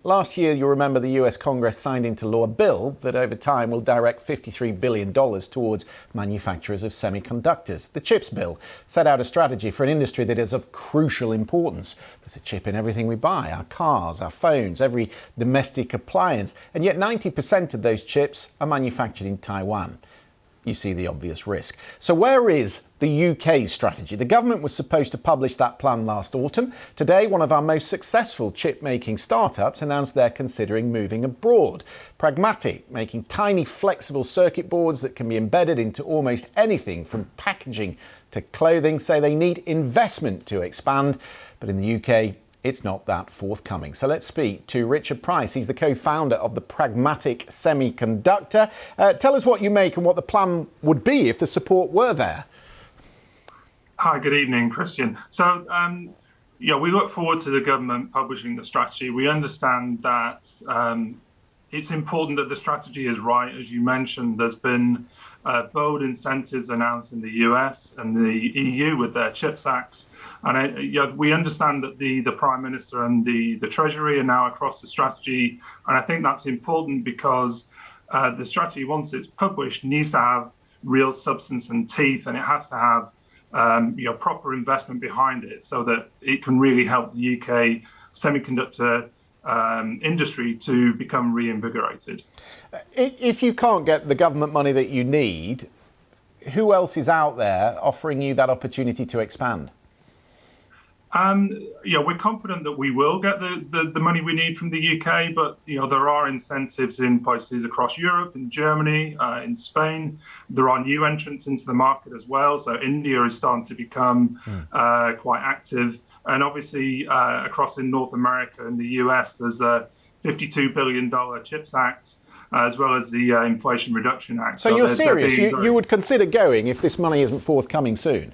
Last year, you'll remember the US Congress signed into law a bill that over time will direct $53 billion towards manufacturers of semiconductors. The CHIPS bill set out a strategy for an industry that is of crucial importance. There's a chip in everything we buy, our cars, our phones, every domestic appliance, and yet 90% of those chips are manufactured in Taiwan. You see the obvious risk. So where is the UK's strategy? The government was supposed to publish that plan last autumn. Today, one of our most successful chip-making startups announced they're considering moving abroad. Pragmatic, making tiny flexible circuit boards that can be embedded into almost anything from packaging to clothing, say they need investment to expand. But in the UK, it's not that forthcoming. So let's speak to Richard Price. He's the co-founder of the Pragmatic Semiconductor. Tell us what you make and what the plan would be if the support were there. Hi, good evening, Christian. So, we look forward to the government publishing the strategy. We understand that it's important that the strategy is right. As you mentioned, there's been bold incentives announced in the US and the EU with their CHIPS Acts. And we understand that the Prime Minister and the Treasury are now across the strategy. And I think that's important because the strategy, once it's published, needs to have real substance and teeth, and it has to have proper investment behind it so that it can really help the UK semiconductor industry to become reinvigorated. If you can't get the government money that you need, who else is out there offering you that opportunity to expand? We're confident that we will get the money we need from the UK, but there are incentives in places across Europe, in Germany, in Spain. There are new entrants into the market as well. So India is starting to become quite active. And obviously across in North America and the US, there's a $52 billion CHIPS Act, as well as the Inflation Reduction Act. So you're serious? You would consider going if this money isn't forthcoming soon?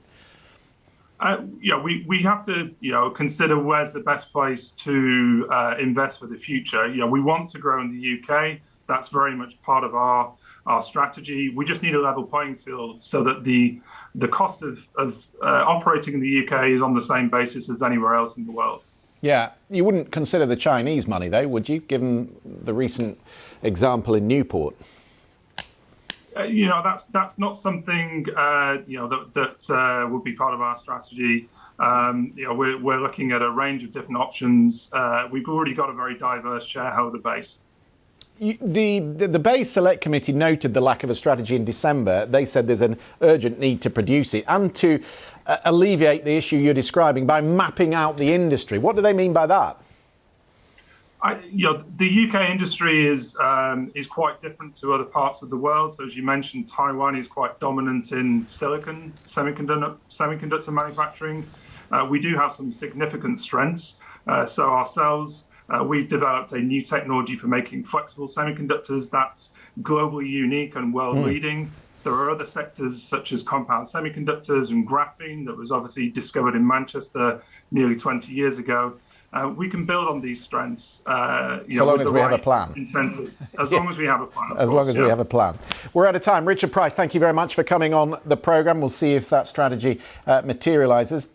We have to, consider where's the best place to invest for the future. We want to grow in the UK. That's very much part of our strategy. We just need a level playing field so that the cost of operating in the UK is on the same basis as anywhere else in the world. Yeah, you wouldn't consider the Chinese money, though, would you, given the recent example in Newport? That's not something that would be part of our strategy. We're looking at a range of different options. We've already got a very diverse shareholder base. The Bayes Select Committee noted the lack of a strategy in December. They said there's an urgent need to produce it and to alleviate the issue you're describing by mapping out the industry. What do they mean by that? The UK industry is quite different to other parts of the world. So as you mentioned, Taiwan is quite dominant in silicon semiconductor manufacturing. We do have some significant strengths. So ourselves, we've developed a new technology for making flexible semiconductors that's globally unique and world-leading. There are other sectors such as compound semiconductors and graphene that was obviously discovered in Manchester nearly 20 years ago. We can build on these strengths so long as we have a plan. Incentives, as long as we have a plan. As long as we have a plan. We're out of time. Richard Price, thank you very much for coming on the programme. We'll see if that strategy materialises.